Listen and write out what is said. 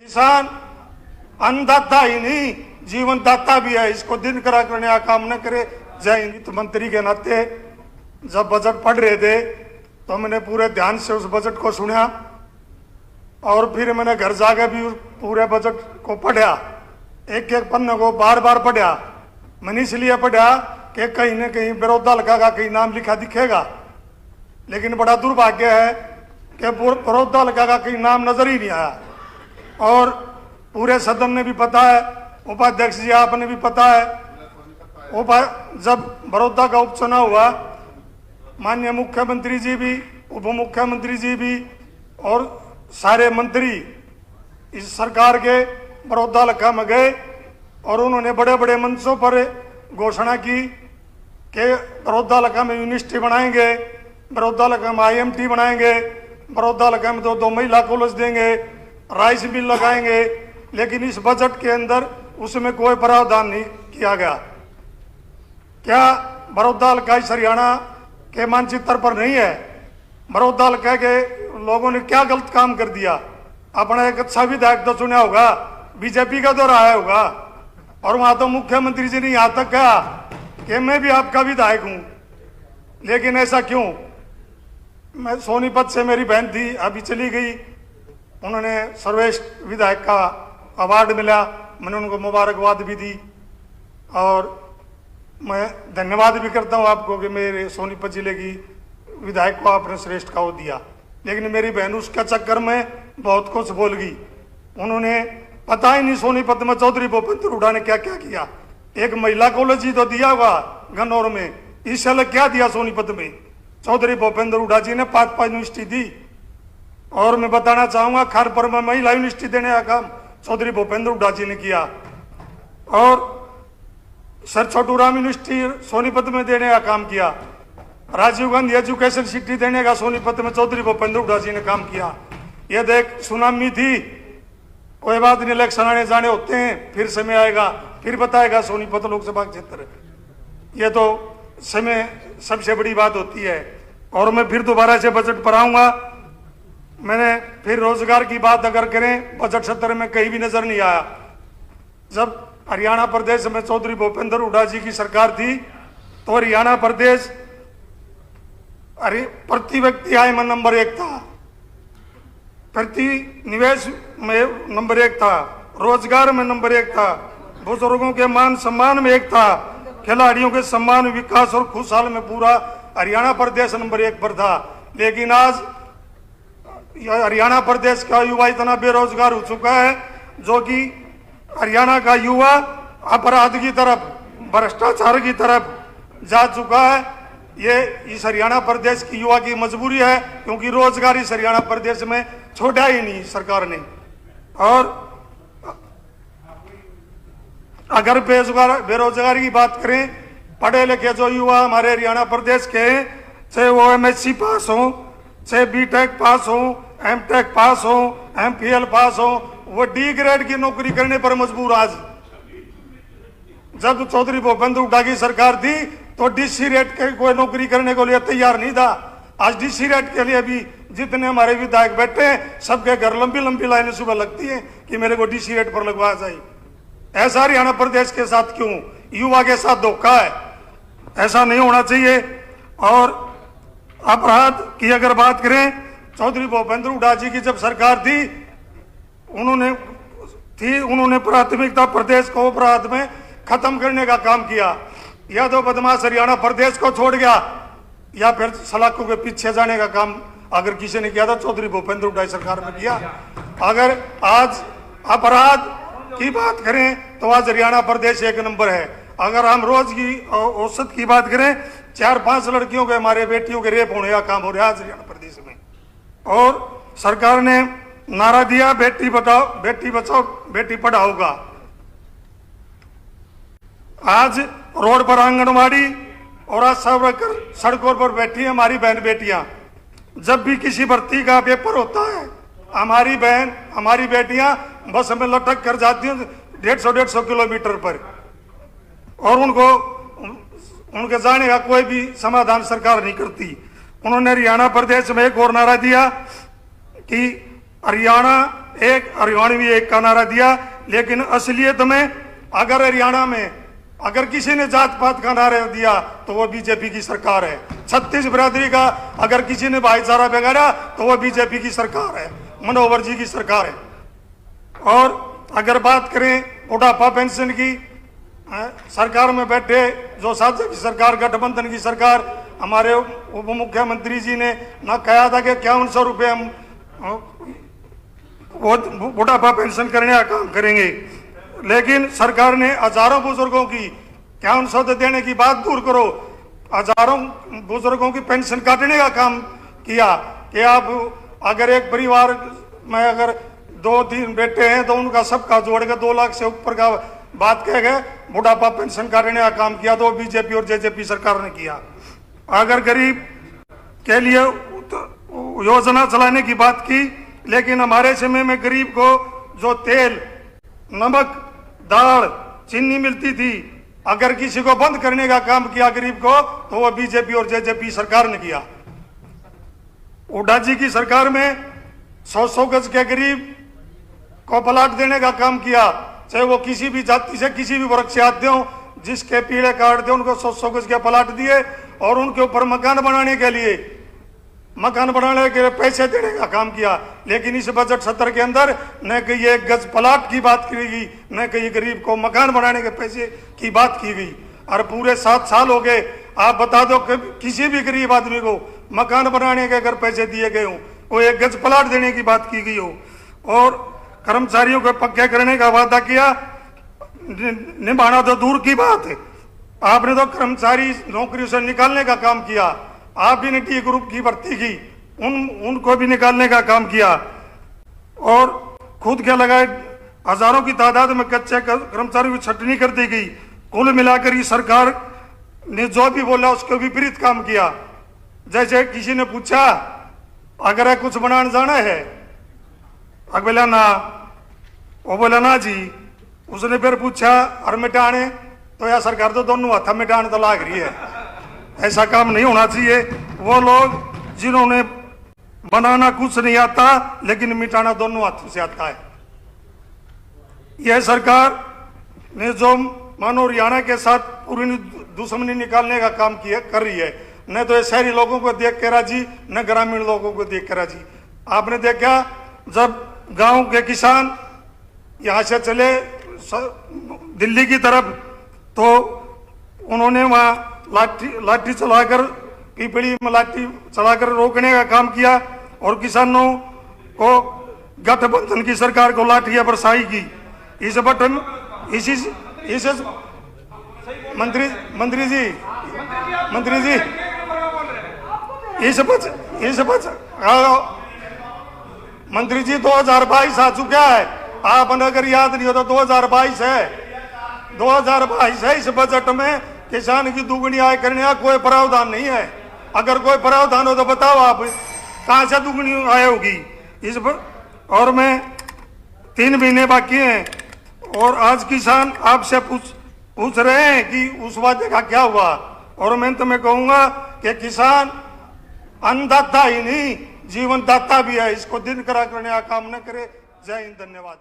किसान अन्नदाता ही नहीं जीवन दाता भी है, इसको दिन करा करने का काम न करे। जय हिंद। वित्त मंत्री के नाते जब बजट पढ़ रहे थे तो मैंने पूरे ध्यान से उस बजट को सुना और फिर मैंने घर जाकर भी पूरे बजट को पढ़ा, एक एक पन्ने को बार बार पढ़ा। मैंने इसलिए पढ़ा कि कहीं न कहीं बड़ौदा का कहीं नाम लिखा दिखेगा, लेकिन बड़ा दुर्भाग्य है कि बड़ौदा का कहीं नाम नजर ही नहीं आया। और पूरे सदन ने भी पता है, उपाध्यक्ष जी आपने भी पता है, जब बड़ौदा का उपचुनाव हुआ माननीय मुख्यमंत्री जी भी, उप मुख्यमंत्री जी भी और सारे मंत्री इस सरकार के बड़ौदा इलाका में गए और उन्होंने बड़े बड़े मंचों पर घोषणा की कि बड़ौदा इलाका में यूनिवर्सिटी बनाएंगे, बड़ौदा इलाका में IMT बनाएंगे, बड़ौदा इलाका में दो महिला कॉलेज देंगे, राइस मिल लगाएंगे। लेकिन इस बजट के अंदर उसमें कोई प्रावधान नहीं किया गया। क्या बड़ौदा इलाका इस हरियाणा के मानचित्र पर नहीं है? बड़ौदा इलाका के लोगों ने क्या गलत काम कर दिया? अपना एक अच्छा विधायक तो चुना होगा, बीजेपी का तो रहा होगा, और वहां तो मुख्यमंत्री जी ने यहां तक कहा कि मैं भी आपका विधायक हूं। लेकिन ऐसा क्यों? मैं सोनीपत से मेरी बहन थी, अभी चली गई, उन्होंने सर्वश्रेष्ठ विधायक का अवार्ड मिला, मैंने उनको मुबारकबाद भी दी और मैं धन्यवाद भी करता हूं आपको कि मेरे सोनीपत जिले की विधायक को आपने श्रेष्ठ का वो दिया। लेकिन मेरी बहन उसके चक्कर में बहुत कुछ बोल गई। उन्होंने पता ही नहीं सोनीपत में चौधरी भूपेंद्र हुड्डा ने क्या क्या किया। एक महिला कॉलेज ही तो दिया हुआ गन्नौर में, इससे अलग क्या दिया सोनीपत में? चौधरी भूपेंद्र हुड्डा जी ने 5 यूनिवर्सिटी दी। और मैं बताना चाहूंगा खारपर में महिला यूनिवर्सिटी देने का काम चौधरी भूपेंद्र हुड्डा जी ने किया और सर छोटू राम यूनिवर्सिटी सोनीपत में देने का काम किया। राजीव गांधी एजुकेशन सिटी देने का सोनीपत में चौधरी भूपेंद्र हुड्डा जी ने काम किया। ये देख सुनामी थी, कोई बात नहीं, इलेक्शन आने जाने होते हैं, फिर समय आएगा फिर बताएगा सोनीपत लोकसभा क्षेत्र। ये तो समय सबसे बड़ी बात होती है। और मैं फिर दोबारा से बजट पर आऊंगा। मैंने फिर रोजगार की बात अगर करें, बजट सत्र में कहीं भी नजर नहीं आया। जब हरियाणा प्रदेश में चौधरी भूपेंद्र हुड्डा जी की सरकार थी तो हरियाणा प्रदेश प्रति व्यक्ति आय में नंबर 1 था, प्रति निवेश में नंबर 1 था, रोजगार में नंबर 1 था, बुजुर्गों के मान सम्मान में 1 था, खिलाड़ियों के सम्मान, विकास और खुशहाल में पूरा हरियाणा प्रदेश नंबर 1 पर था। लेकिन आज हरियाणा प्रदेश का युवा इतना बेरोजगार हो चुका है जो कि हरियाणा का युवा अपराध की तरफ, भ्रष्टाचार की तरफ जा चुका है। ये इस हरियाणा प्रदेश की युवा की मजबूरी है, क्योंकि रोजगार इस हरियाणा प्रदेश में छोड़ा ही नहीं सरकार ने। और अगर बेरोजगारी की बात करें, पढ़े लिखे जो युवा हमारे हरियाणा प्रदेश के हैं, चाहे वो MSc पास हो, चाहे BTech पास हो, MTech पास हो, MPhil पास हो, वो D ग्रेड की नौकरी करने पर मजबूर। आज जब चौधरी भूपेंद्र हुड्डा की सरकार थी तो DC रेट के कोई नौकरी करने को लिए तैयार नहीं था। आज DC रेट के लिए भी जितने हमारे विधायक बैठे हैं सबके घर लंबी लंबी लाइनें सुबह लगती हैं कि मेरे को DC रेट पर लगवाया जाए। ऐसा हरियाणा प्रदेश के साथ क्यों? युवा के साथ धोखा है, ऐसा नहीं होना चाहिए। और अपराध की अगर बात करें, चौधरी भूपेंद्र हुड्डा जी की जब सरकार थी उन्होंने प्राथमिकता प्रदेश को अपराध में खत्म करने का काम किया। या तो बदमाश हरियाणा प्रदेश को छोड़ गया या फिर सलाखों के पीछे जाने का काम अगर किसी ने किया था चौधरी भूपेंद्र हुड्डा सरकार में किया। अगर आज अपराध की बात करें तो आज हरियाणा प्रदेश 1 नंबर है। अगर हम रोज की औसत की बात करें, 4-5 लड़कियों के, हमारे बेटियों के रेप होने का काम हो रहा है आज हरियाणा प्रदेश में। और सरकार ने नारा दिया बेटी बचाओ बेटी पढ़ाओ का। आज रोड पर आंगनवाड़ी और आशा वर्कर सड़कों पर बैठी है हमारी बहन बेटियां। जब भी किसी भर्ती का पेपर होता है, हमारी बहन हमारी बेटियां बस में लटक कर जाती हैं 150 किलोमीटर पर, और उनके जाने का कोई भी समाधान सरकार नहीं करती। उन्होंने हरियाणा प्रदेश में एक और नारा दिया कि हरियाणा एक हरियाणवी एक का नारा दिया, लेकिन असलियत में अगर हरियाणा में अगर किसी ने जात पात का नारा दिया तो वो बीजेपी की सरकार है। छत्तीस बिरादरी का अगर किसी ने भाईचारा बिगाड़ा तो वो बीजेपी की सरकार है, मनोहर जी की सरकार है। और अगर बात करें बुढ़ापा पेंशन की, सरकार में बैठे जो साझा की सरकार, गठबंधन की सरकार, हमारे उप मुख्यमंत्री जी ने ना कहा था कि 5100 रुपये हम वो बुढ़ापा पेंशन करने का काम करेंगे, लेकिन सरकार ने हजारों बुजुर्गों की 5100 देने की बात दूर करो, हजारों बुजुर्गों की पेंशन काटने का काम किया कि आप अगर एक परिवार में अगर 2-3 बेटे हैं तो उनका सबका जोड़ के 2 लाख से ऊपर का बात कह गए, बुढ़ापा पेंशन काटने का काम किया तो बीजेपी और जेजेपी सरकार ने किया। अगर गरीब के लिए योजना चलाने की बात की, लेकिन हमारे समय में गरीब को जो तेल, नमक, दाल, चीनी मिलती थी, अगर किसी को बंद करने का काम किया गरीब को तो वह बीजेपी और जेजेपी सरकार ने किया। हुड्डा जी की सरकार में 100 गज के गरीब को प्लाट देने का काम किया, चाहे वो किसी भी जाति से किसी भी वर्ग से आते हो, जिसके पीड़े कार्ड थे उनको 100 गज के प्लाट दिए और उनके ऊपर मकान बनाने के लिए पैसे देने का काम किया। लेकिन इस बजट सत्र के अंदर न कहीं एक गज प्लाट की बात की गई, न कहीं गरीब को मकान बनाने के पैसे की बात की गई। और पूरे 7 साल हो गए, आप बता दो कि किसी भी गरीब आदमी को मकान बनाने के अगर पैसे दिए गए हों, वो एक गज प्लाट देने की बात की गई हो, और कर्मचारियों को पक्के करने का वादा किया, निभाना तो दूर की बात है, आपने तो कर्मचारी नौकरी से निकालने का काम किया। आप भी ने टी ग्रुप की भर्ती की, उनको भी निकालने का काम किया, और खुद के लगाए हजारों की तादाद में कच्चे कर्मचारियों की छटनी कर दी गई। कुल मिलाकर ये सरकार ने जो भी बोला उसके विपरीत काम किया। जैसे किसी ने पूछा अगर कुछ बनाने जाना है, अगर बोला ना, वो बोला ना जी, उसने फिर पूछा और मिटाने, तो यार सरकार तो दोनों हाथ मिटाने तो लाग रही है, ऐसा काम नहीं होना चाहिए। वो लोग जिन्होंने बनाना कुछ नहीं आता लेकिन मिटाना दोनों हाथों से आता है। यह सरकार ने जो मानो हरियाणा के साथ पूरी दुश्मनी निकालने का काम किया कर रही है, न तो ये शहरी लोगों को देख के राजी, न ग्रामीण लोगों को देख के राजी। आपने देखा जब गांव के किसान यहाँ से चले दिल्ली की तरफ, तो उन्होंने वहाँ लाठी चलाकर, पीपड़ी में लाठी चलाकर रोकने का काम किया, और किसानों को गठबंधन की सरकार को लाठियां बरसाई की। इस बटन इसी मंत्री जी मंत्री जी 2022 आ चुका है, आपने अगर याद नहीं हो तो 2022 है, 2022 है। इस बजट में किसान की दुगनी आय करने का कोई प्रावधान नहीं है। अगर कोई प्रावधान हो तो बताओ आप कहां से दुगनी आय होगी इस पर। और मैं 3 महीने बाकी हैं और आज किसान आपसे पूछ रहे हैं कि उस वादे का क्या हुआ। और मैं तुम्हें कहूंगा कि किसान अन्नदाता ही नहीं जीवन दाता भी है, इसको दिन करा करने का काम न करे। जय हिंद, धन्यवाद।